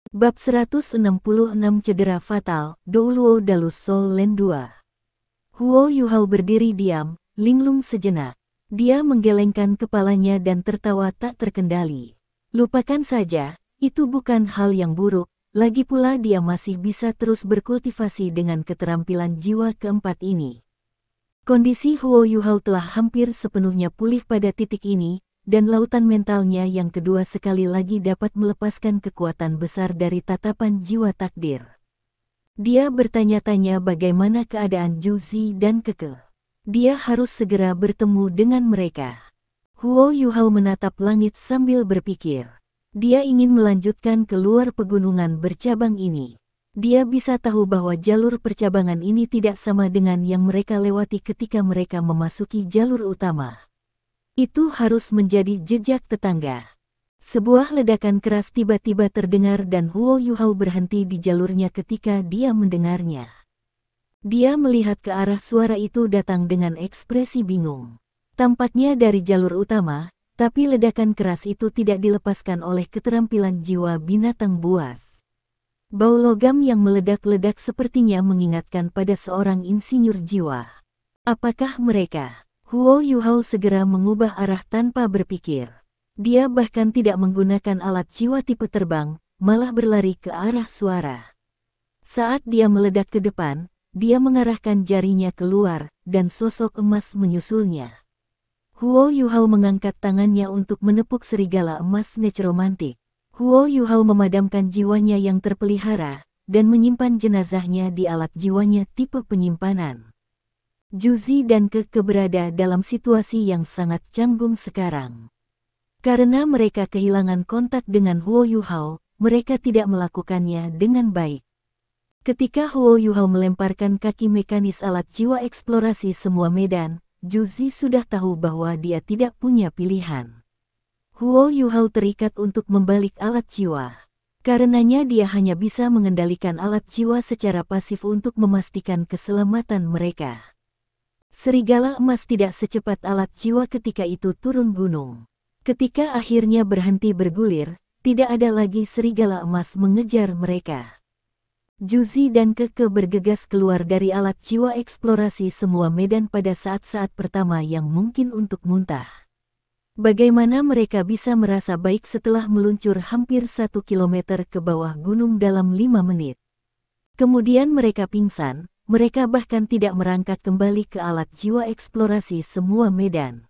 Bab 166 Cedera Fatal, Douluo Dalus Sol Len 2. Huo Yuhao berdiri diam, linglung sejenak. Dia menggelengkan kepalanya dan tertawa tak terkendali. Lupakan saja, itu bukan hal yang buruk, lagi pula dia masih bisa terus berkultivasi dengan keterampilan jiwa keempat ini. Kondisi Huo Yuhao telah hampir sepenuhnya pulih pada titik ini, dan lautan mentalnya yang kedua sekali lagi dapat melepaskan kekuatan besar dari tatapan jiwa takdir. Dia bertanya-tanya bagaimana keadaan Zhu Zi dan Keke. Dia harus segera bertemu dengan mereka. Huo Yuhao menatap langit sambil berpikir. Dia ingin melanjutkan ke luar pegunungan bercabang ini. Dia bisa tahu bahwa jalur percabangan ini tidak sama dengan yang mereka lewati ketika mereka memasuki jalur utama. Itu harus menjadi jejak tetangga. Sebuah ledakan keras tiba-tiba terdengar dan Huo Yuhao berhenti di jalurnya ketika dia mendengarnya. Dia melihat ke arah suara itu datang dengan ekspresi bingung. Tampaknya dari jalur utama, tapi ledakan keras itu tidak dilepaskan oleh keterampilan jiwa binatang buas. Bau logam yang meledak-ledak sepertinya mengingatkan pada seorang insinyur jiwa. Apakah mereka? Huo Yuhao segera mengubah arah tanpa berpikir. Dia bahkan tidak menggunakan alat jiwa tipe terbang, malah berlari ke arah suara. Saat dia meledak ke depan, dia mengarahkan jarinya keluar, dan sosok emas menyusulnya. Huo Yuhao mengangkat tangannya untuk menepuk serigala emas necromantik. Huo Yuhao memadamkan jiwanya yang terpelihara, dan menyimpan jenazahnya di alat jiwanya tipe penyimpanan. Zhu Zi dan Keke berada dalam situasi yang sangat canggung sekarang. Karena mereka kehilangan kontak dengan Huo Yuhao, mereka tidak melakukannya dengan baik. Ketika Huo Yuhao melemparkan kaki mekanis alat jiwa eksplorasi semua medan, Zhu Zi sudah tahu bahwa dia tidak punya pilihan. Huo Yuhao terikat untuk membalik alat jiwa. Karenanya dia hanya bisa mengendalikan alat jiwa secara pasif untuk memastikan keselamatan mereka. Serigala emas tidak secepat alat jiwa ketika itu turun gunung. Ketika akhirnya berhenti bergulir, tidak ada lagi serigala emas mengejar mereka. Zhu Zi dan Keke bergegas keluar dari alat jiwa eksplorasi semua medan pada saat-saat pertama yang mungkin untuk muntah. Bagaimana mereka bisa merasa baik setelah meluncur hampir 1 kilometer ke bawah gunung dalam 5 menit? Kemudian mereka pingsan, mereka bahkan tidak merangkak kembali ke alat jiwa eksplorasi semua medan.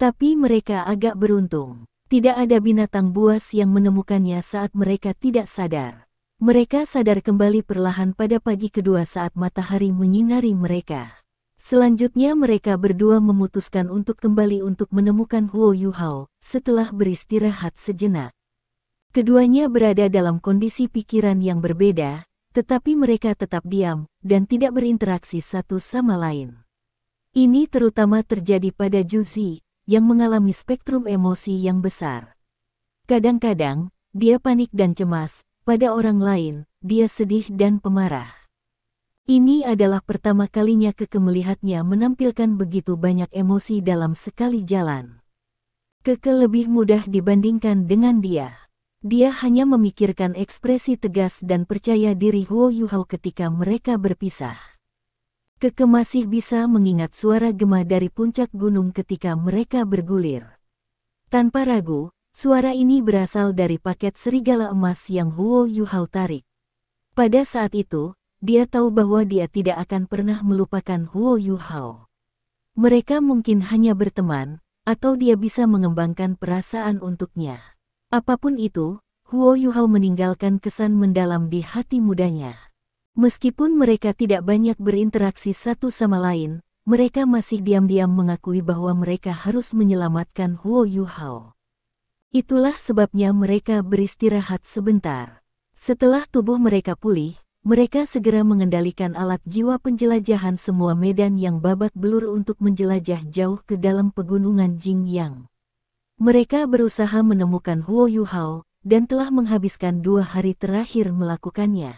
Tapi mereka agak beruntung. Tidak ada binatang buas yang menemukannya saat mereka tidak sadar. Mereka sadar kembali perlahan pada pagi kedua saat matahari menyinari mereka. Selanjutnya mereka berdua memutuskan untuk kembali untuk menemukan Huo Yuhao setelah beristirahat sejenak. Keduanya berada dalam kondisi pikiran yang berbeda, tetapi mereka tetap diam dan tidak berinteraksi satu sama lain. Ini terutama terjadi pada Zhu Zi, yang mengalami spektrum emosi yang besar. Kadang-kadang, dia panik dan cemas. Pada orang lain, dia sedih dan pemarah. Ini adalah pertama kalinya Keke melihatnya menampilkan begitu banyak emosi dalam sekali jalan. Keke lebih mudah dibandingkan dengan dia. Dia hanya memikirkan ekspresi tegas dan percaya diri Huo Yuhao ketika mereka berpisah. Keke masih bisa mengingat suara gema dari puncak gunung ketika mereka bergulir. Tanpa ragu, suara ini berasal dari paket serigala emas yang Huo Yuhao tarik. Pada saat itu, dia tahu bahwa dia tidak akan pernah melupakan Huo Yuhao. Mereka mungkin hanya berteman, atau dia bisa mengembangkan perasaan untuknya. Apapun itu, Huo Yuhao meninggalkan kesan mendalam di hati mudanya. Meskipun mereka tidak banyak berinteraksi satu sama lain, mereka masih diam-diam mengakui bahwa mereka harus menyelamatkan Huo Yuhao. Itulah sebabnya mereka beristirahat sebentar. Setelah tubuh mereka pulih, mereka segera mengendalikan alat jiwa penjelajahan semua medan yang babak belur untuk menjelajah jauh ke dalam pegunungan Jingyang. Mereka berusaha menemukan Huo Yuhao, dan telah menghabiskan 2 hari terakhir melakukannya.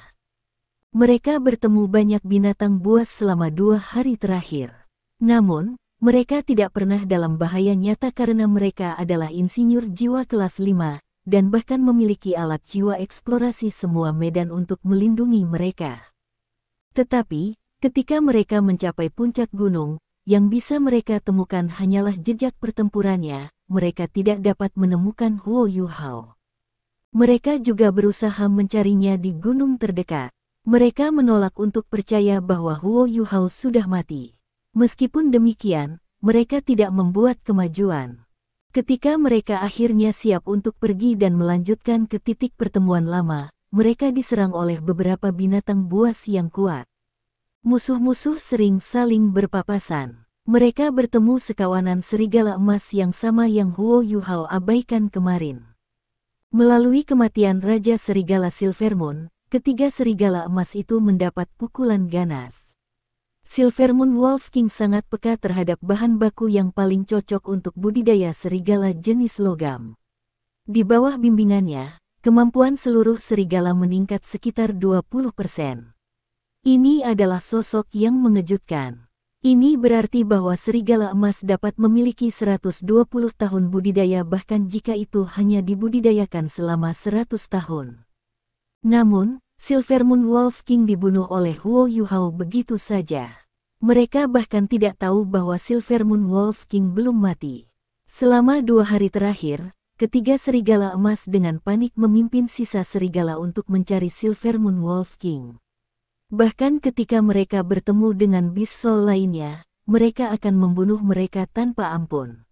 Mereka bertemu banyak binatang buas selama 2 hari terakhir. Namun, mereka tidak pernah dalam bahaya nyata karena mereka adalah insinyur jiwa kelas 5, dan bahkan memiliki alat jiwa eksplorasi semua medan untuk melindungi mereka. Tetapi, ketika mereka mencapai puncak gunung, yang bisa mereka temukan hanyalah jejak pertempurannya, mereka tidak dapat menemukan Huo Yuhao. Mereka juga berusaha mencarinya di gunung terdekat. Mereka menolak untuk percaya bahwa Huo Yuhao sudah mati. Meskipun demikian, mereka tidak membuat kemajuan. Ketika mereka akhirnya siap untuk pergi dan melanjutkan ke titik pertemuan lama, mereka diserang oleh beberapa binatang buas yang kuat. Musuh-musuh sering saling berpapasan. Mereka bertemu sekawanan serigala emas yang sama yang Huo Yuhao abaikan kemarin. Melalui kematian Raja Serigala Silvermoon, ketiga serigala emas itu mendapat pukulan ganas. Silvermoon Wolf King sangat peka terhadap bahan baku yang paling cocok untuk budidaya serigala jenis logam. Di bawah bimbingannya, kemampuan seluruh serigala meningkat sekitar 20%. Ini adalah sosok yang mengejutkan. Ini berarti bahwa serigala emas dapat memiliki 120 tahun budidaya bahkan jika itu hanya dibudidayakan selama 100 tahun. Namun, Silvermoon Wolf King dibunuh oleh Huo Yuhao begitu saja. Mereka bahkan tidak tahu bahwa Silvermoon Wolf King belum mati. Selama 2 hari terakhir, ketiga serigala emas dengan panik memimpin sisa serigala untuk mencari Silvermoon Wolf King. Bahkan ketika mereka bertemu dengan Beast Soul lainnya, mereka akan membunuh mereka tanpa ampun.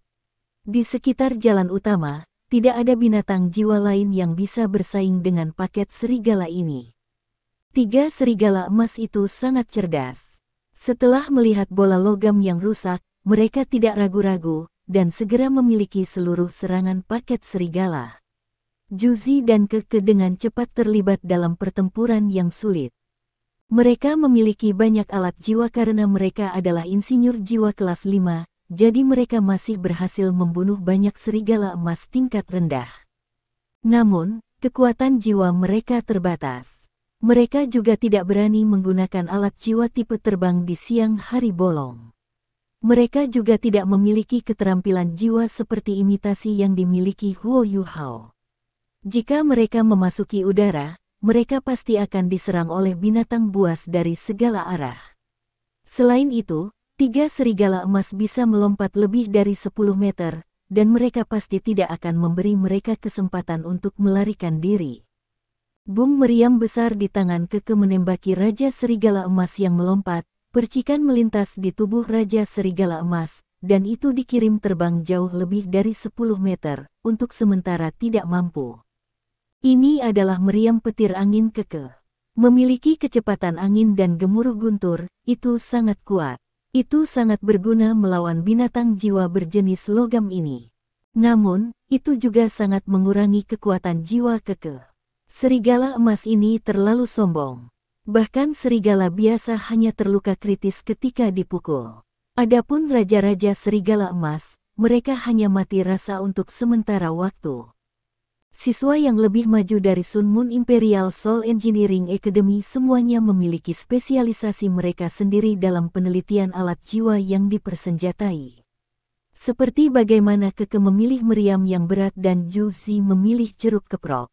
Di sekitar jalan utama, tidak ada binatang jiwa lain yang bisa bersaing dengan paket serigala ini. 3 serigala emas itu sangat cerdas. Setelah melihat bola logam yang rusak, mereka tidak ragu-ragu, dan segera memiliki seluruh serangan paket serigala. Juzi dan Keke dengan cepat terlibat dalam pertempuran yang sulit. Mereka memiliki banyak alat jiwa karena mereka adalah insinyur jiwa kelas 5, jadi mereka masih berhasil membunuh banyak serigala emas tingkat rendah. Namun, kekuatan jiwa mereka terbatas. Mereka juga tidak berani menggunakan alat jiwa tipe terbang di siang hari bolong. Mereka juga tidak memiliki keterampilan jiwa seperti imitasi yang dimiliki Huo Yuhao. Jika mereka memasuki udara, mereka pasti akan diserang oleh binatang buas dari segala arah. Selain itu, 3 serigala emas bisa melompat lebih dari 10 meter, dan mereka pasti tidak akan memberi mereka kesempatan untuk melarikan diri. Bom meriam besar di tangan Keke menembaki Raja Serigala Emas yang melompat, percikan melintas di tubuh Raja Serigala Emas, dan itu dikirim terbang jauh lebih dari 10 meter, untuk sementara tidak mampu. Ini adalah meriam petir angin Keke. Memiliki kecepatan angin dan gemuruh guntur, itu sangat kuat. Itu sangat berguna melawan binatang jiwa berjenis logam ini. Namun, itu juga sangat mengurangi kekuatan jiwa Keke. Serigala emas ini terlalu sombong. Bahkan serigala biasa hanya terluka kritis ketika dipukul. Adapun raja-raja serigala emas, mereka hanya mati rasa untuk sementara waktu. Siswa yang lebih maju dari Sun Moon Imperial Soul Engineering Academy semuanya memiliki spesialisasi mereka sendiri dalam penelitian alat jiwa yang dipersenjatai. Seperti bagaimana Keke memilih meriam yang berat dan Juzi memilih jeruk keprok.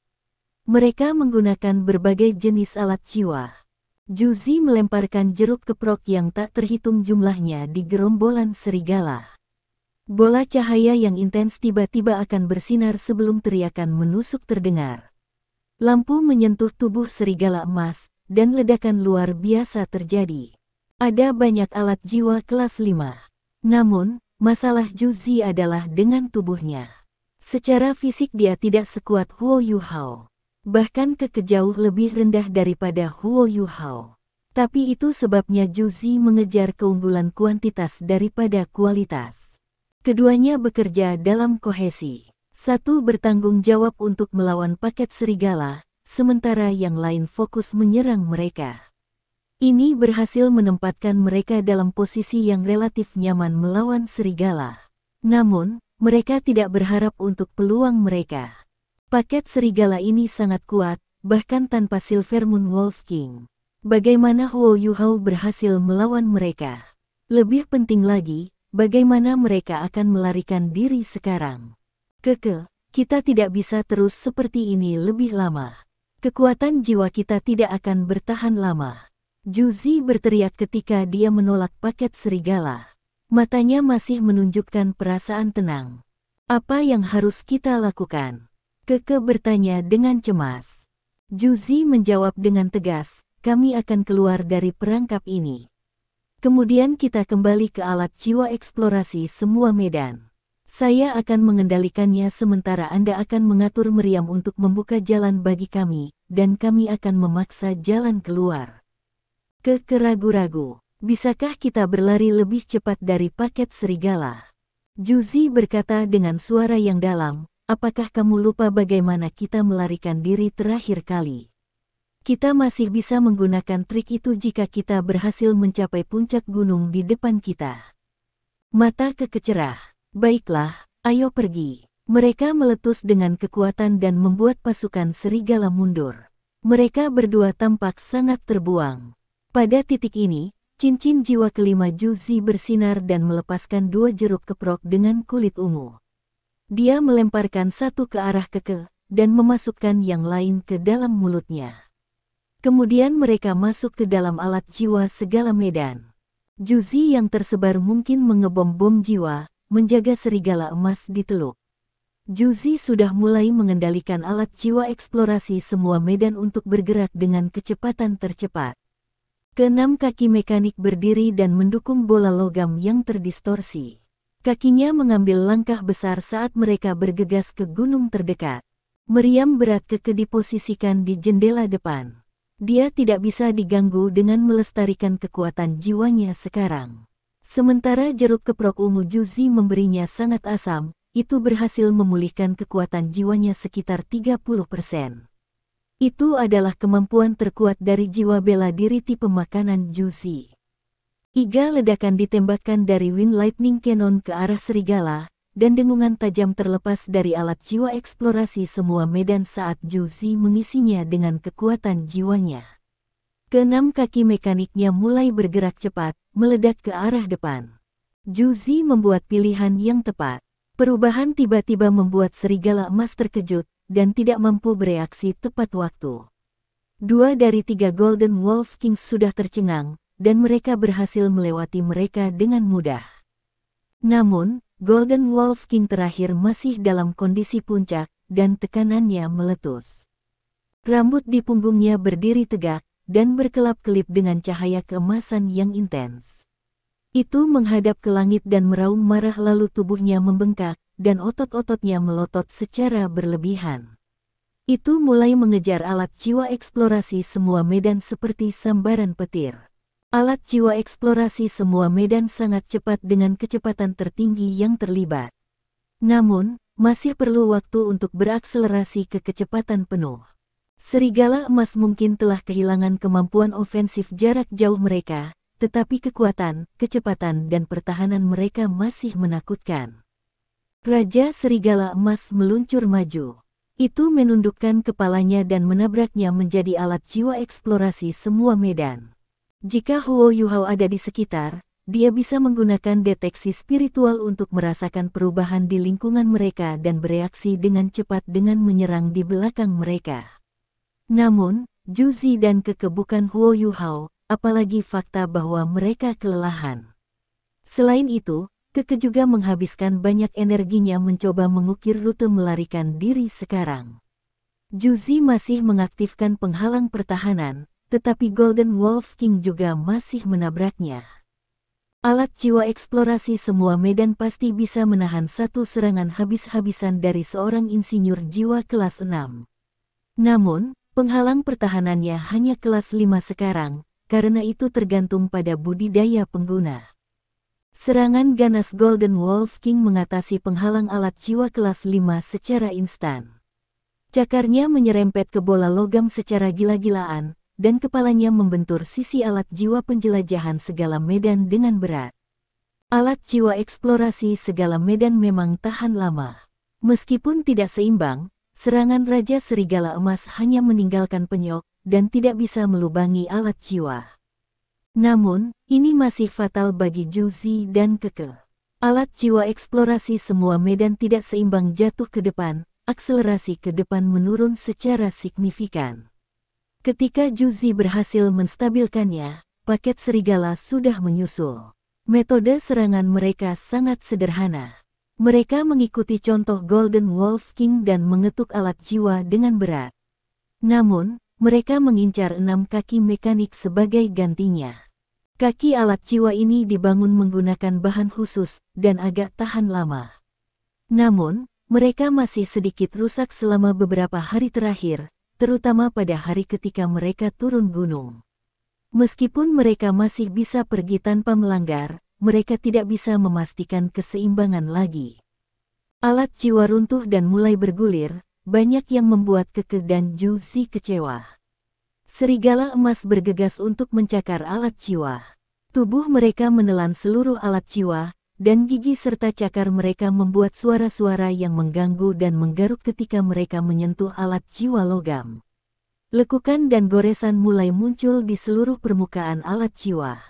Mereka menggunakan berbagai jenis alat jiwa. Juzi melemparkan jeruk keprok yang tak terhitung jumlahnya di gerombolan serigala. Bola cahaya yang intens tiba-tiba akan bersinar sebelum teriakan menusuk terdengar. Lampu menyentuh tubuh serigala emas, dan ledakan luar biasa terjadi. Ada banyak alat jiwa kelas 5. Namun, masalah Juzi adalah dengan tubuhnya. Secara fisik dia tidak sekuat Huo Yuhao. Bahkan Keke jauh lebih rendah daripada Huo Yuhao. Tapi itu sebabnya Juzi mengejar keunggulan kuantitas daripada kualitas. Keduanya bekerja dalam kohesi. Satu bertanggung jawab untuk melawan paket serigala, sementara yang lain fokus menyerang mereka. Ini berhasil menempatkan mereka dalam posisi yang relatif nyaman melawan serigala. Namun, mereka tidak berharap untuk peluang mereka. Paket serigala ini sangat kuat, bahkan tanpa Silvermoon Wolf King. Bagaimana Huo Yuhao berhasil melawan mereka? Lebih penting lagi, bagaimana mereka akan melarikan diri sekarang? Keke, Kita tidak bisa terus seperti ini lebih lama. Kekuatan jiwa kita tidak akan bertahan lama. Juzi berteriak ketika dia menolak paket serigala. Matanya masih menunjukkan perasaan tenang. Apa yang harus kita lakukan? Keke bertanya dengan cemas. Juzi menjawab dengan tegas, kami akan keluar dari perangkap ini. Kemudian kita kembali ke alat jiwa eksplorasi semua medan. Saya akan mengendalikannya sementara Anda akan mengatur meriam untuk membuka jalan bagi kami, dan kami akan memaksa jalan keluar. Keke ragu-ragu, bisakah kita berlari lebih cepat dari paket serigala? Juzi berkata dengan suara yang dalam, apakah kamu lupa bagaimana kita melarikan diri terakhir kali? Kita masih bisa menggunakan trik itu jika kita berhasil mencapai puncak gunung di depan kita. Mata Keke cerah. Baiklah, ayo pergi. Mereka meletus dengan kekuatan dan membuat pasukan serigala mundur. Mereka berdua tampak sangat terbuang. Pada titik ini, cincin jiwa kelima Juzi bersinar dan melepaskan 2 jeruk keprok dengan kulit ungu. Dia melemparkan satu ke arah Keke, dan memasukkan yang lain ke dalam mulutnya. Kemudian mereka masuk ke dalam alat jiwa segala medan. Juzi yang tersebar mungkin mengebom bom jiwa, menjaga serigala emas di teluk. Juzi sudah mulai mengendalikan alat jiwa eksplorasi semua medan untuk bergerak dengan kecepatan tercepat. Keenam kaki mekanik berdiri dan mendukung bola logam yang terdistorsi. Kakinya mengambil langkah besar saat mereka bergegas ke gunung terdekat. Meriam berat Keke diposisikan di jendela depan. Dia tidak bisa diganggu dengan melestarikan kekuatan jiwanya sekarang. Sementara jeruk keprok ungu Juzi memberinya sangat asam, itu berhasil memulihkan kekuatan jiwanya sekitar 30%. Itu adalah kemampuan terkuat dari jiwa bela diri tipe makanan Juzi. 3 ledakan ditembakkan dari Wind Lightning Cannon ke arah serigala, dan dengungan tajam terlepas dari alat jiwa eksplorasi semua medan saat Juzi mengisinya dengan kekuatan jiwanya. Keenam kaki mekaniknya mulai bergerak cepat, meledak ke arah depan. Juzi membuat pilihan yang tepat. Perubahan tiba-tiba membuat serigala emas terkejut, dan tidak mampu bereaksi tepat waktu. 2 dari 3 Golden Wolf Kings sudah tercengang, dan mereka berhasil melewati mereka dengan mudah. Namun, Golden Wolf King terakhir masih dalam kondisi puncak, dan tekanannya meletus. Rambut di punggungnya berdiri tegak, dan berkelap-kelip dengan cahaya keemasan yang intens. Itu menghadap ke langit dan meraung marah lalu tubuhnya membengkak, dan otot-ototnya melotot secara berlebihan. Itu mulai mengejar alat jiwa eksplorasi semua medan seperti sambaran petir. Alat jiwa eksplorasi semua medan sangat cepat dengan kecepatan tertinggi yang terlibat. Namun, masih perlu waktu untuk berakselerasi ke kecepatan penuh. Serigala emas mungkin telah kehilangan kemampuan ofensif jarak jauh mereka, tetapi kekuatan, kecepatan dan pertahanan mereka masih menakutkan. Raja Serigala Emas meluncur maju. Itu menundukkan kepalanya dan menabraknya menjadi alat jiwa eksplorasi semua medan. Jika Huo Yuhao ada di sekitar, dia bisa menggunakan deteksi spiritual untuk merasakan perubahan di lingkungan mereka dan bereaksi dengan cepat dengan menyerang di belakang mereka. Namun, Juzi dan Keke bukan Huo Yuhao, apalagi fakta bahwa mereka kelelahan. Selain itu, Keke juga menghabiskan banyak energinya mencoba mengukir rute melarikan diri sekarang. Juzi masih mengaktifkan penghalang pertahanan, tetapi Golden Wolf King juga masih menabraknya. Alat jiwa eksplorasi semua medan pasti bisa menahan satu serangan habis-habisan dari seorang insinyur jiwa kelas 6. Namun, penghalang pertahanannya hanya kelas 5 sekarang, karena itu tergantung pada budidaya pengguna. Serangan ganas Golden Wolf King mengatasi penghalang alat jiwa kelas 5 secara instan. Cakarnya menyerempet ke bola logam secara gila-gilaan, dan kepalanya membentur sisi alat jiwa penjelajahan segala medan dengan berat. Alat jiwa eksplorasi segala medan memang tahan lama. Meskipun tidak seimbang, serangan Raja Serigala Emas hanya meninggalkan penyok, dan tidak bisa melubangi alat jiwa. Namun, ini masih fatal bagi Juzi dan Keke. Alat jiwa eksplorasi semua medan tidak seimbang jatuh ke depan, akselerasi ke depan menurun secara signifikan. Ketika Juzi berhasil menstabilkannya, paket serigala sudah menyusul. Metode serangan mereka sangat sederhana. Mereka mengikuti contoh Golden Wolf King dan mengetuk alat jiwa dengan berat. Namun, mereka mengincar 6 kaki mekanik sebagai gantinya. Kaki alat jiwa ini dibangun menggunakan bahan khusus dan agak tahan lama. Namun, mereka masih sedikit rusak selama beberapa hari terakhir, terutama pada hari ketika mereka turun gunung. Meskipun mereka masih bisa pergi tanpa melanggar, mereka tidak bisa memastikan keseimbangan lagi. Alat jiwa runtuh dan mulai bergulir, banyak yang membuat Keke dan Juzi kecewa. Serigala emas bergegas untuk mencakar alat jiwa. Tubuh mereka menelan seluruh alat jiwa, dan gigi serta cakar mereka membuat suara-suara yang mengganggu dan menggaruk ketika mereka menyentuh alat jiwa logam. Lekukan dan goresan mulai muncul di seluruh permukaan alat jiwa.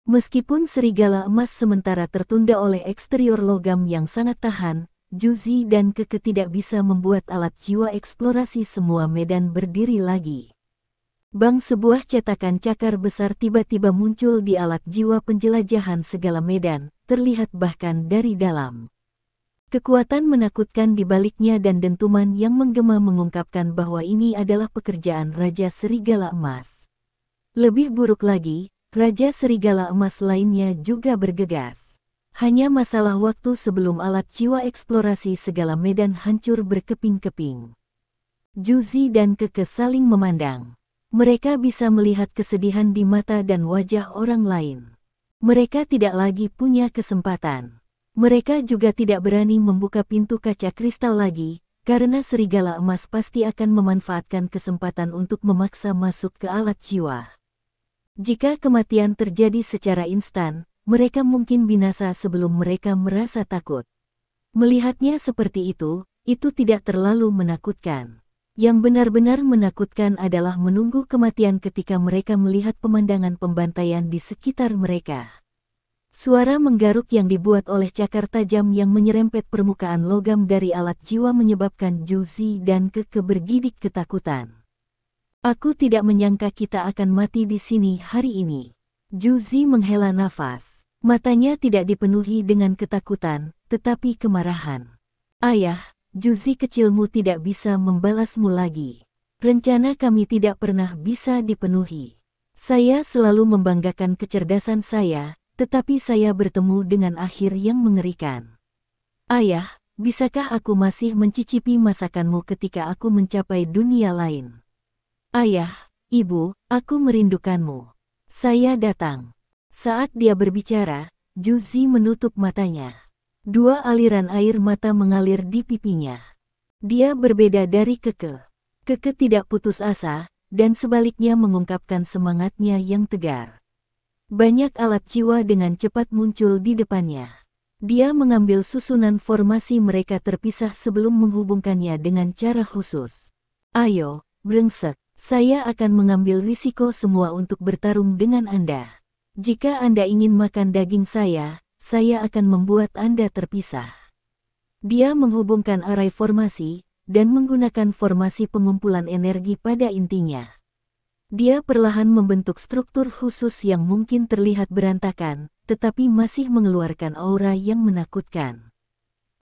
Meskipun serigala emas sementara tertunda oleh eksterior logam yang sangat tahan, Juzi dan Keke tidak bisa membuat alat jiwa eksplorasi semua medan berdiri lagi. Bang, sebuah cetakan cakar besar tiba-tiba muncul di alat jiwa penjelajahan segala medan, terlihat bahkan dari dalam. Kekuatan menakutkan di baliknya dan dentuman yang menggema mengungkapkan bahwa ini adalah pekerjaan Raja Serigala Emas. Lebih buruk lagi, Raja Serigala Emas lainnya juga bergegas. Hanya masalah waktu sebelum alat jiwa eksplorasi segala medan hancur berkeping-keping. Juzi dan Keke saling memandang. Mereka bisa melihat kesedihan di mata dan wajah orang lain. Mereka tidak lagi punya kesempatan. Mereka juga tidak berani membuka pintu kaca kristal lagi, karena serigala emas pasti akan memanfaatkan kesempatan untuk memaksa masuk ke alat jiwa. Jika kematian terjadi secara instan, mereka mungkin binasa sebelum mereka merasa takut. Melihatnya seperti itu tidak terlalu menakutkan. Yang benar-benar menakutkan adalah menunggu kematian ketika mereka melihat pemandangan pembantaian di sekitar mereka. Suara menggaruk yang dibuat oleh cakar tajam yang menyerempet permukaan logam dari alat jiwa menyebabkan Juzi dan Keke bergidik ketakutan. Aku tidak menyangka kita akan mati di sini hari ini. Juzi menghela nafas. Matanya tidak dipenuhi dengan ketakutan, tetapi kemarahan. Ayah, Juzi kecilmu tidak bisa membalasmu lagi. Rencana kami tidak pernah bisa dipenuhi. Saya selalu membanggakan kecerdasan saya, tetapi saya bertemu dengan akhir yang mengerikan. Ayah, bisakah aku masih mencicipi masakanmu ketika aku mencapai dunia lain? Ayah, ibu, aku merindukanmu. Saya datang. Saat dia berbicara, Juzi menutup matanya. 2 aliran air mata mengalir di pipinya. Dia berbeda dari Keke. Keke tidak putus asa, dan sebaliknya mengungkapkan semangatnya yang tegar. Banyak alat jiwa dengan cepat muncul di depannya. Dia mengambil susunan formasi mereka terpisah sebelum menghubungkannya dengan cara khusus. Ayo, brengsek, saya akan mengambil risiko semua untuk bertarung dengan Anda. Jika Anda ingin makan daging saya akan membuat Anda terpisah. Dia menghubungkan arai formasi, dan menggunakan formasi pengumpulan energi pada intinya. Dia perlahan membentuk struktur khusus yang mungkin terlihat berantakan, tetapi masih mengeluarkan aura yang menakutkan.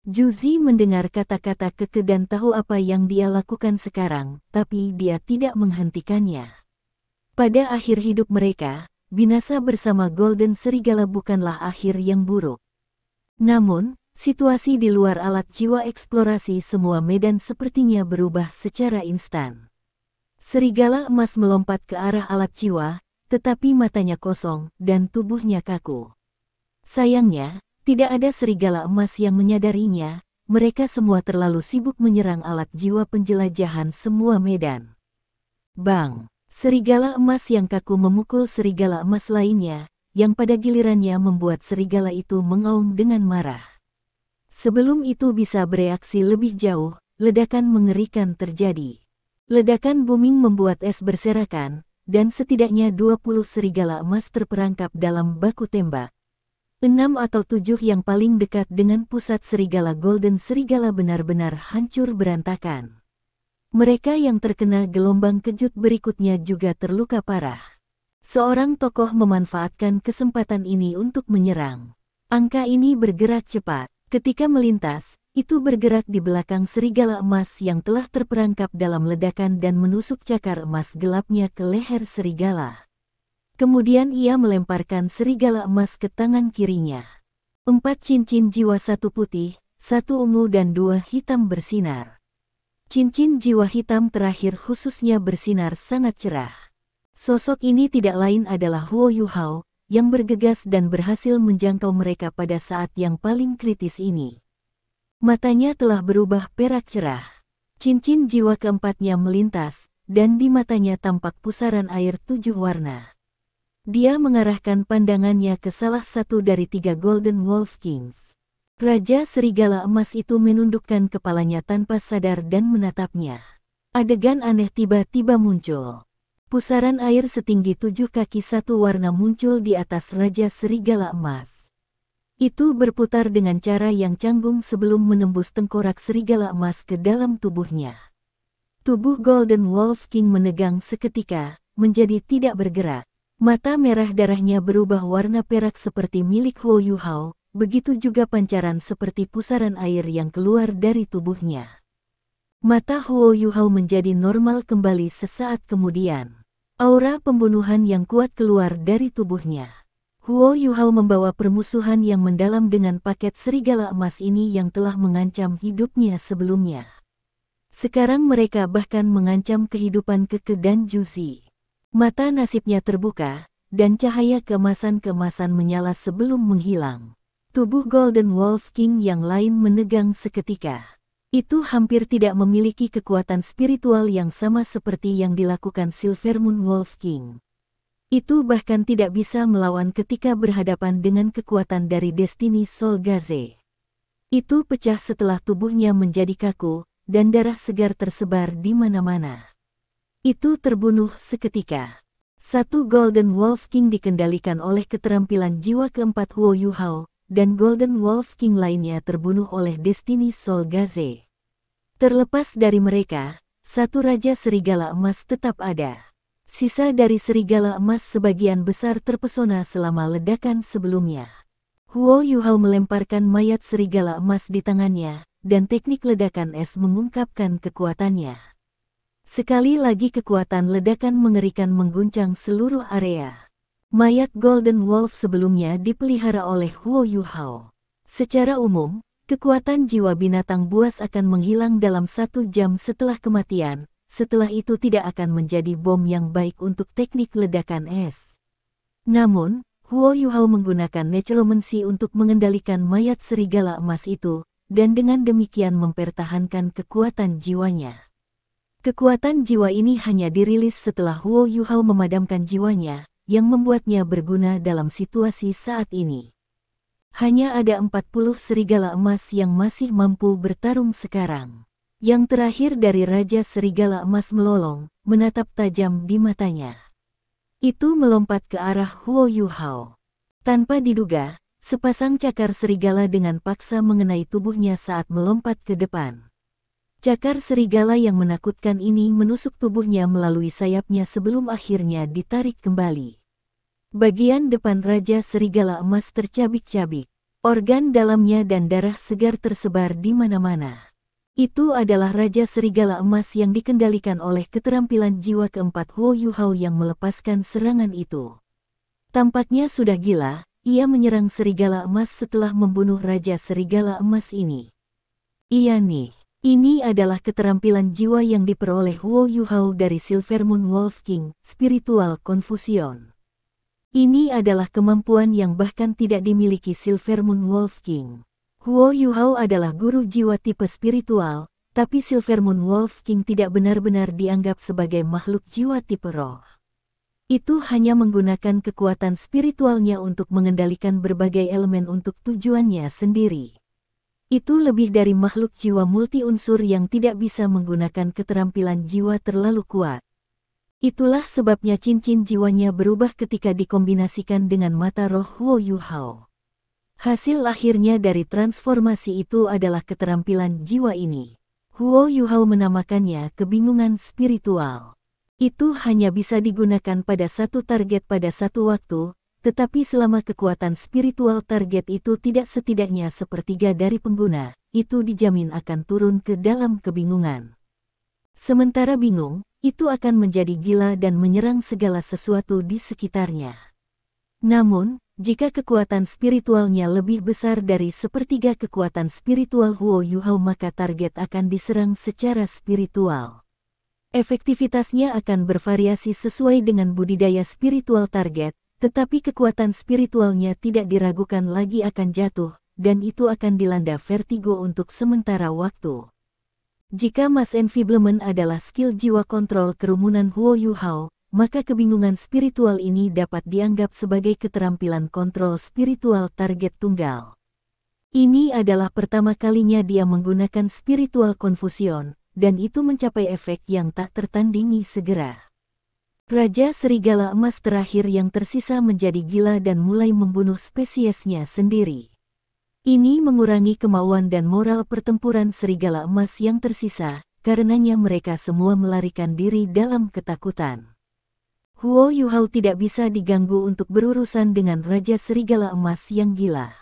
Juzi mendengar kata-kata Keke dan tahu apa yang dia lakukan sekarang, tapi dia tidak menghentikannya. Pada akhir hidup mereka, binasa bersama Golden Serigala bukanlah akhir yang buruk. Namun, situasi di luar alat jiwa eksplorasi semua medan sepertinya berubah secara instan. Serigala emas melompat ke arah alat jiwa, tetapi matanya kosong dan tubuhnya kaku. Sayangnya, tidak ada serigala emas yang menyadarinya, mereka semua terlalu sibuk menyerang alat jiwa penjelajahan semua medan. Bang! Serigala emas yang kaku memukul serigala emas lainnya, yang pada gilirannya membuat serigala itu mengaum dengan marah. Sebelum itu bisa bereaksi lebih jauh, ledakan mengerikan terjadi. Ledakan booming membuat es berserakan, dan setidaknya 20 serigala emas terperangkap dalam baku tembak. 6 atau 7 yang paling dekat dengan pusat serigala Golden Serigala benar-benar hancur berantakan. Mereka yang terkena gelombang kejut berikutnya juga terluka parah. Seorang tokoh memanfaatkan kesempatan ini untuk menyerang. Angka ini bergerak cepat. Ketika melintas, itu bergerak di belakang serigala emas yang telah terperangkap dalam ledakan dan menusuk cakar emas gelapnya ke leher serigala. Kemudian ia melemparkan serigala emas ke tangan kirinya. 4 cincin jiwa, 1 putih, 1 ungu dan 2 hitam bersinar. Cincin jiwa hitam terakhir khususnya bersinar sangat cerah. Sosok ini tidak lain adalah Huo Yuhao, yang bergegas dan berhasil menjangkau mereka pada saat yang paling kritis ini. Matanya telah berubah perak cerah. Cincin jiwa keempatnya melintas, dan di matanya tampak pusaran air 7 warna. Dia mengarahkan pandangannya ke salah satu dari 3 Golden Wolf Kings. Raja Serigala Emas itu menundukkan kepalanya tanpa sadar dan menatapnya. Adegan aneh tiba-tiba muncul. Pusaran air setinggi 7 kaki 1 warna muncul di atas Raja Serigala Emas. Itu berputar dengan cara yang canggung sebelum menembus tengkorak Serigala Emas ke dalam tubuhnya. Tubuh Golden Wolf King menegang seketika, menjadi tidak bergerak. Mata merah darahnya berubah warna perak seperti milik Huo Yuhao, begitu juga pancaran seperti pusaran air yang keluar dari tubuhnya. Mata Huo Yuhao menjadi normal kembali sesaat kemudian. Aura pembunuhan yang kuat keluar dari tubuhnya. Huo Yuhao membawa permusuhan yang mendalam dengan paket serigala emas ini yang telah mengancam hidupnya sebelumnya. Sekarang mereka bahkan mengancam kehidupan Keke dan Juzi. Mata nasibnya terbuka, dan cahaya keemasan-keemasan menyala sebelum menghilang. Tubuh Golden Wolf King yang lain menegang seketika. Itu hampir tidak memiliki kekuatan spiritual yang sama seperti yang dilakukan Silver Moon Wolf King. Itu bahkan tidak bisa melawan ketika berhadapan dengan kekuatan dari Destiny Soul Gaze. Itu pecah setelah tubuhnya menjadi kaku, dan darah segar tersebar di mana-mana. Itu terbunuh seketika. 1 Golden Wolf King dikendalikan oleh keterampilan jiwa keempat Huo Yuhao, dan Golden Wolf King lainnya terbunuh oleh Destiny Soul Gaze. Terlepas dari mereka, 1 Raja Serigala Emas tetap ada. Sisa dari Serigala Emas sebagian besar terpesona selama ledakan sebelumnya. Huo Yuhao melemparkan mayat Serigala Emas di tangannya, dan teknik ledakan es mengungkapkan kekuatannya. Sekali lagi kekuatan ledakan mengerikan mengguncang seluruh area. Mayat Golden Wolf sebelumnya dipelihara oleh Huo Yuhao. Secara umum, kekuatan jiwa binatang buas akan menghilang dalam 1 jam setelah kematian, setelah itu tidak akan menjadi bom yang baik untuk teknik ledakan es. Namun, Huo Yuhao menggunakan necromancy untuk mengendalikan mayat serigala emas itu, dan dengan demikian mempertahankan kekuatan jiwanya. Kekuatan jiwa ini hanya dirilis setelah Huo Yuhao memadamkan jiwanya, yang membuatnya berguna dalam situasi saat ini. Hanya ada 40 serigala emas yang masih mampu bertarung sekarang. Yang terakhir dari Raja Serigala Emas melolong, menatap tajam di matanya. Itu melompat ke arah Huo Yuhao. Tanpa diduga, sepasang cakar serigala dengan paksa mengenai tubuhnya saat melompat ke depan. Cakar serigala yang menakutkan ini menusuk tubuhnya melalui sayapnya sebelum akhirnya ditarik kembali. Bagian depan Raja Serigala Emas tercabik-cabik. Organ dalamnya dan darah segar tersebar di mana-mana. Itu adalah Raja Serigala Emas yang dikendalikan oleh keterampilan jiwa keempat Huo Yuhao yang melepaskan serangan itu. Tampaknya sudah gila, ia menyerang Serigala Emas setelah membunuh Raja Serigala Emas ini. Iya nih. Ini adalah keterampilan jiwa yang diperoleh Huo Yuhao dari Silver Moon Wolf King, Spiritual Confusion. Ini adalah kemampuan yang bahkan tidak dimiliki Silver Moon Wolf King. Huo Yuhao adalah guru jiwa tipe spiritual, tapi Silver Moon Wolf King tidak benar-benar dianggap sebagai makhluk jiwa tipe roh. Itu hanya menggunakan kekuatan spiritualnya untuk mengendalikan berbagai elemen untuk tujuannya sendiri. Itu lebih dari makhluk jiwa multi-unsur yang tidak bisa menggunakan keterampilan jiwa terlalu kuat. Itulah sebabnya cincin jiwanya berubah ketika dikombinasikan dengan mata roh Huo Yuhao. Hasil akhirnya dari transformasi itu adalah keterampilan jiwa ini. Huo Yuhao menamakannya kebingungan spiritual. Itu hanya bisa digunakan pada satu target pada satu waktu, tetapi selama kekuatan spiritual target itu tidak setidaknya sepertiga dari pengguna, itu dijamin akan turun ke dalam kebingungan. Sementara bingung, itu akan menjadi gila dan menyerang segala sesuatu di sekitarnya. Namun, jika kekuatan spiritualnya lebih besar dari sepertiga kekuatan spiritual Huo Yuhao maka target akan diserang secara spiritual. Efektivitasnya akan bervariasi sesuai dengan budidaya spiritual target, tetapi kekuatan spiritualnya tidak diragukan lagi akan jatuh, dan itu akan dilanda vertigo untuk sementara waktu. Jika mass enfeeblement adalah skill jiwa kontrol kerumunan Huo Yuhao, maka kebingungan spiritual ini dapat dianggap sebagai keterampilan kontrol spiritual target tunggal. Ini adalah pertama kalinya dia menggunakan spiritual confusion, dan itu mencapai efek yang tak tertandingi segera. Raja Serigala Emas terakhir yang tersisa menjadi gila dan mulai membunuh spesiesnya sendiri. Ini mengurangi kemauan dan moral pertempuran Serigala Emas yang tersisa, karenanya mereka semua melarikan diri dalam ketakutan. Huo Yuhao tidak bisa diganggu untuk berurusan dengan Raja Serigala Emas yang gila.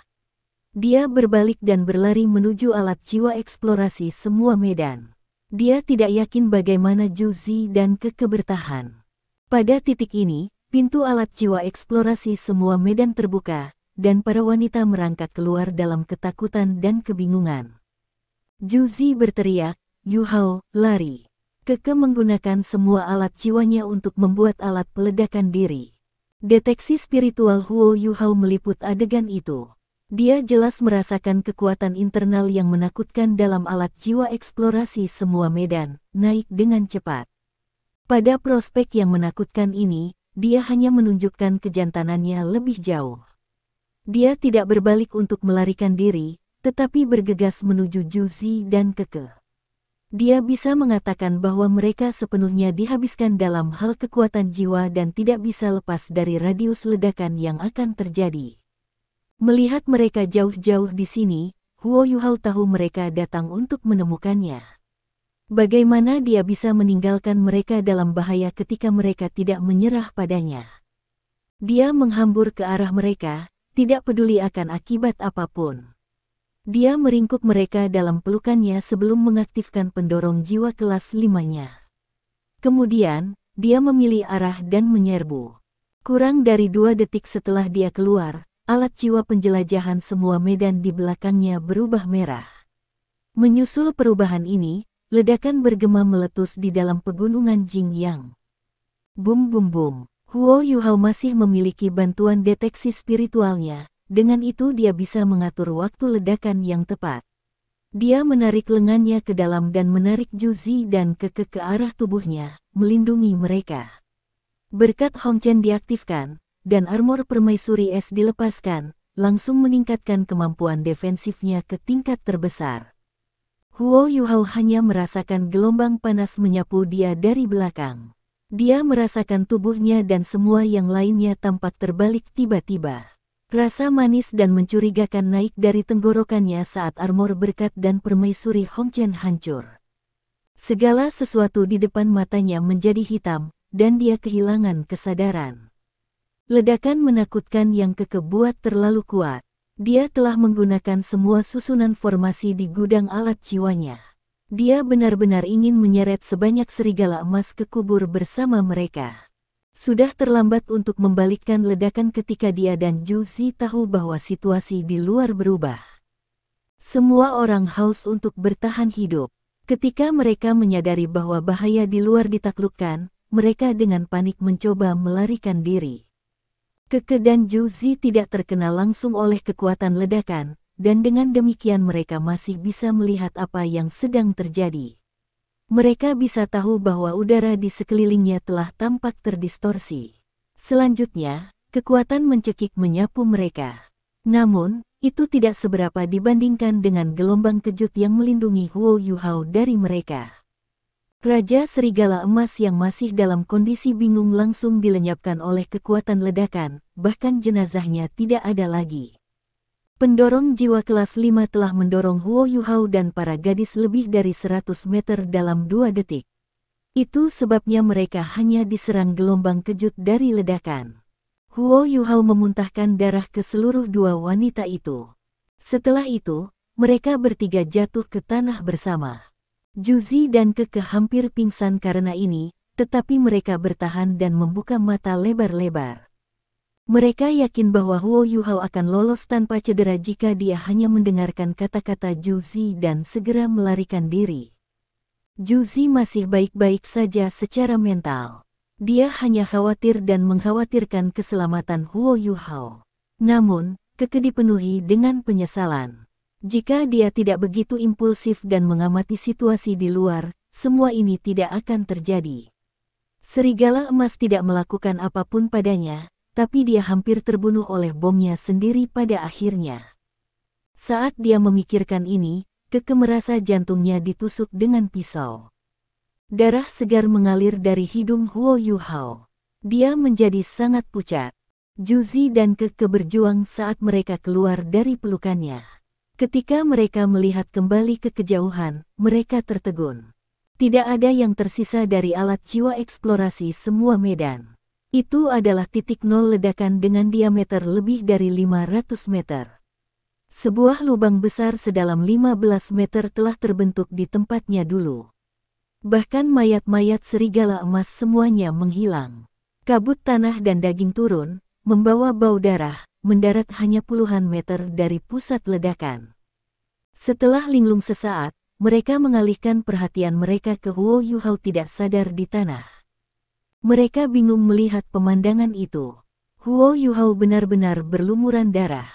Dia berbalik dan berlari menuju alat jiwa eksplorasi semua medan. Dia tidak yakin bagaimana Zhu Zi dan Keke bertahan. Pada titik ini, pintu alat jiwa eksplorasi semua medan terbuka, dan para wanita merangkak keluar dalam ketakutan dan kebingungan. Zhu Zi berteriak, "Yuhao, lari!" Keke menggunakan semua alat jiwanya untuk membuat alat peledakan diri. Deteksi spiritual Huo Yuhao meliput adegan itu. Dia jelas merasakan kekuatan internal yang menakutkan dalam alat jiwa eksplorasi semua medan, naik dengan cepat. Pada prospek yang menakutkan ini, dia hanya menunjukkan kejantanannya lebih jauh. Dia tidak berbalik untuk melarikan diri, tetapi bergegas menuju Zhu Zi dan Keke. Dia bisa mengatakan bahwa mereka sepenuhnya dihabiskan dalam hal kekuatan jiwa dan tidak bisa lepas dari radius ledakan yang akan terjadi. Melihat mereka jauh-jauh di sini, Huo Yuhao tahu mereka datang untuk menemukannya. Bagaimana dia bisa meninggalkan mereka dalam bahaya ketika mereka tidak menyerah padanya? Dia menghambur ke arah mereka, tidak peduli akan akibat apapun. Dia meringkuk mereka dalam pelukannya sebelum mengaktifkan pendorong jiwa kelas 5-nya. Kemudian, dia memilih arah dan menyerbu. Kurang dari 2 detik setelah dia keluar, alat jiwa penjelajahan semua medan di belakangnya berubah merah. Menyusul perubahan ini, ledakan bergema meletus di dalam pegunungan Jingyang. Bum bum bum. Huo Yuhao masih memiliki bantuan deteksi spiritualnya. Dengan itu dia bisa mengatur waktu ledakan yang tepat. Dia menarik lengannya ke dalam dan menarik Zhu Zi dan Keke ke arah tubuhnya, melindungi mereka. Berkat Hong Chen diaktifkan, dan armor permaisuri es dilepaskan, langsung meningkatkan kemampuan defensifnya ke tingkat terbesar. Huo Yuhao hanya merasakan gelombang panas menyapu dia dari belakang. Dia merasakan tubuhnya dan semua yang lainnya tampak terbalik tiba-tiba. Rasa manis dan mencurigakan naik dari tenggorokannya saat armor berkat dan permaisuri Hong Chen hancur. Segala sesuatu di depan matanya menjadi hitam, dan dia kehilangan kesadaran. Ledakan menakutkan yang Keke buat terlalu kuat. Dia telah menggunakan semua susunan formasi di gudang alat jiwanya. Dia benar-benar ingin menyeret sebanyak serigala emas ke kubur bersama mereka. Sudah terlambat untuk membalikkan ledakan ketika dia dan Zhu Zi tahu bahwa situasi di luar berubah. Semua orang haus untuk bertahan hidup. Ketika mereka menyadari bahwa bahaya di luar ditaklukkan, mereka dengan panik mencoba melarikan diri. Keke dan Zhu Zi tidak terkena langsung oleh kekuatan ledakan, dan dengan demikian mereka masih bisa melihat apa yang sedang terjadi. Mereka bisa tahu bahwa udara di sekelilingnya telah tampak terdistorsi. Selanjutnya, kekuatan mencekik menyapu mereka. Namun, itu tidak seberapa dibandingkan dengan gelombang kejut yang melindungi Huo Yuhao dari mereka. Raja Serigala Emas yang masih dalam kondisi bingung langsung dilenyapkan oleh kekuatan ledakan, bahkan jenazahnya tidak ada lagi. Pendorong jiwa kelas 5 telah mendorong Huo Yuhao dan para gadis lebih dari 100 meter dalam 2 detik. Itu sebabnya mereka hanya diserang gelombang kejut dari ledakan. Huo Yuhao memuntahkan darah ke seluruh 2 wanita itu. Setelah itu, mereka bertiga jatuh ke tanah bersama. Juzi dan Keke hampir pingsan karena ini, tetapi mereka bertahan dan membuka mata lebar-lebar. Mereka yakin bahwa Huo Yuhao akan lolos tanpa cedera jika dia hanya mendengarkan kata-kata Juzi dan segera melarikan diri. Juzi masih baik-baik saja secara mental. Dia hanya khawatir dan mengkhawatirkan keselamatan Huo Yuhao. Namun, Keke dipenuhi dengan penyesalan. Jika dia tidak begitu impulsif dan mengamati situasi di luar, semua ini tidak akan terjadi. Serigala emas tidak melakukan apapun padanya, tapi dia hampir terbunuh oleh bomnya sendiri pada akhirnya. Saat dia memikirkan ini, Keke merasa jantungnya ditusuk dengan pisau. Darah segar mengalir dari hidung Huo Yuhao. Dia menjadi sangat pucat. Juzi dan Keke berjuang saat mereka keluar dari pelukannya. Ketika mereka melihat kembali ke kejauhan, mereka tertegun. Tidak ada yang tersisa dari alat jiwa eksplorasi semua medan. Itu adalah titik nol ledakan dengan diameter lebih dari 500 meter. Sebuah lubang besar sedalam 15 meter telah terbentuk di tempatnya dulu. Bahkan mayat-mayat serigala emas semuanya menghilang. Kabut tanah dan daging turun, membawa bau darah, mendarat hanya puluhan meter dari pusat ledakan. Setelah linglung sesaat, mereka mengalihkan perhatian mereka ke Huo Yuhao tidak sadar di tanah. Mereka bingung melihat pemandangan itu. Huo Yuhao benar-benar berlumuran darah.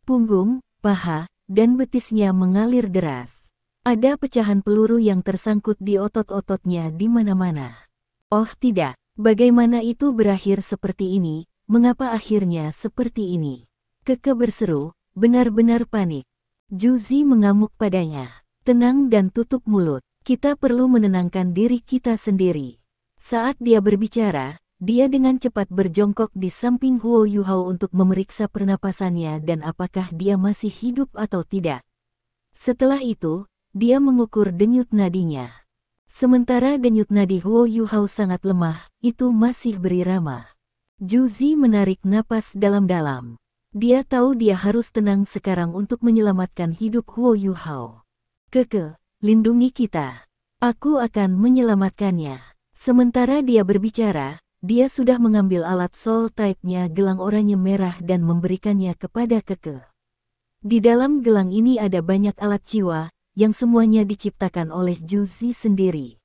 Punggung, paha, dan betisnya mengalir deras. Ada pecahan peluru yang tersangkut di otot-ototnya di mana-mana. Oh tidak, bagaimana itu berakhir seperti ini? Mengapa akhirnya seperti ini? Keke berseru, benar-benar panik. Juzi mengamuk padanya. Tenang dan tutup mulut. Kita perlu menenangkan diri kita sendiri. Saat dia berbicara, dia dengan cepat berjongkok di samping Huo Yuhao untuk memeriksa pernapasannya dan apakah dia masih hidup atau tidak. Setelah itu, dia mengukur denyut nadinya. Sementara denyut nadi Huo Yuhao sangat lemah, itu masih berirama. Juzi menarik napas dalam-dalam. Dia tahu dia harus tenang sekarang untuk menyelamatkan hidup Huo Yuhao. Keke, lindungi kita. Aku akan menyelamatkannya. Sementara dia berbicara, dia sudah mengambil alat soul type-nya gelang oranye merah dan memberikannya kepada Keke. Di dalam gelang ini ada banyak alat jiwa, yang semuanya diciptakan oleh Juzi sendiri.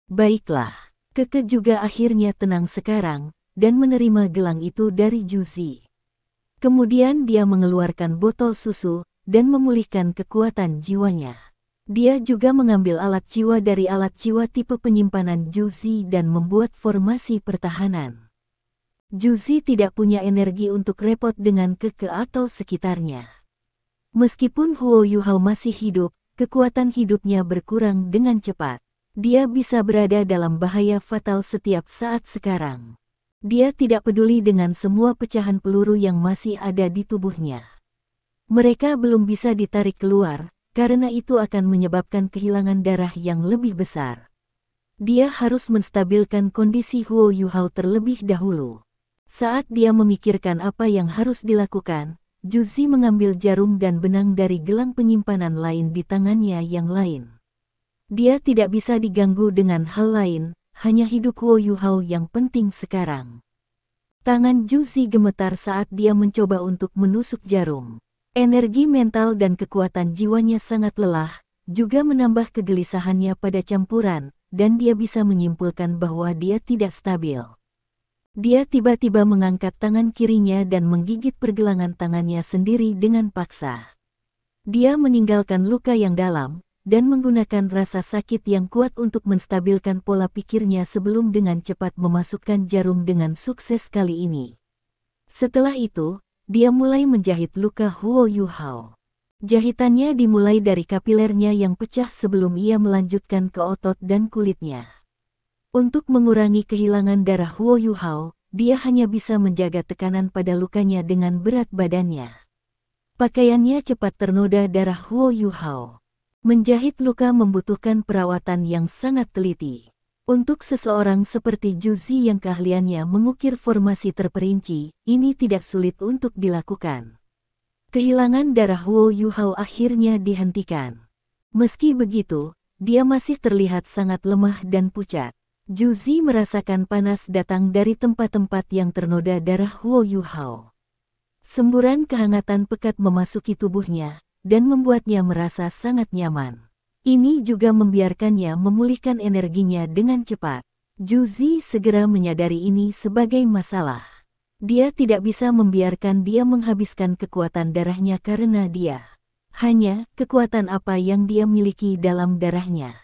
Baiklah, Keke juga akhirnya tenang sekarang, dan menerima gelang itu dari Juzi. Kemudian dia mengeluarkan botol susu, dan memulihkan kekuatan jiwanya. Dia juga mengambil alat jiwa dari alat jiwa tipe penyimpanan Juzi dan membuat formasi pertahanan. Juzi tidak punya energi untuk repot dengan Keke atau sekitarnya. Meskipun Huo Yuhao masih hidup, kekuatan hidupnya berkurang dengan cepat. Dia bisa berada dalam bahaya fatal setiap saat sekarang. Dia tidak peduli dengan semua pecahan peluru yang masih ada di tubuhnya. Mereka belum bisa ditarik keluar, karena itu akan menyebabkan kehilangan darah yang lebih besar. Dia harus menstabilkan kondisi Huo Yuhao terlebih dahulu. Saat dia memikirkan apa yang harus dilakukan, Juzi mengambil jarum dan benang dari gelang penyimpanan lain di tangannya yang lain. Dia tidak bisa diganggu dengan hal lain, hanya hidup Huo Yuhao yang penting sekarang. Tangan Juzi gemetar saat dia mencoba untuk menusuk jarum. Energi mental dan kekuatan jiwanya sangat lelah, juga menambah kegelisahannya pada campuran, dan dia bisa menyimpulkan bahwa dia tidak stabil. Dia tiba-tiba mengangkat tangan kirinya dan menggigit pergelangan tangannya sendiri dengan paksa. Dia meninggalkan luka yang dalam, dan menggunakan rasa sakit yang kuat untuk menstabilkan pola pikirnya sebelum dengan cepat memasukkan jarum dengan sukses kali ini. Setelah itu, dia mulai menjahit luka Huo Yuhao. Jahitannya dimulai dari kapilernya yang pecah sebelum ia melanjutkan ke otot dan kulitnya. Untuk mengurangi kehilangan darah Huo Yuhao, dia hanya bisa menjaga tekanan pada lukanya dengan berat badannya. Pakaiannya cepat ternoda darah Huo Yuhao. Menjahit luka membutuhkan perawatan yang sangat teliti. Untuk seseorang seperti Juzi yang keahliannya mengukir formasi terperinci, ini tidak sulit untuk dilakukan. Kehilangan darah Huo Yuhao akhirnya dihentikan. Meski begitu, dia masih terlihat sangat lemah dan pucat. Juzi merasakan panas datang dari tempat-tempat yang ternoda darah Huo Yuhao. Semburan kehangatan pekat memasuki tubuhnya, dan membuatnya merasa sangat nyaman. Ini juga membiarkannya memulihkan energinya dengan cepat. Juzi segera menyadari ini sebagai masalah. Dia tidak bisa membiarkan dia menghabiskan kekuatan darahnya karena dia. Hanya kekuatan apa yang dia miliki dalam darahnya.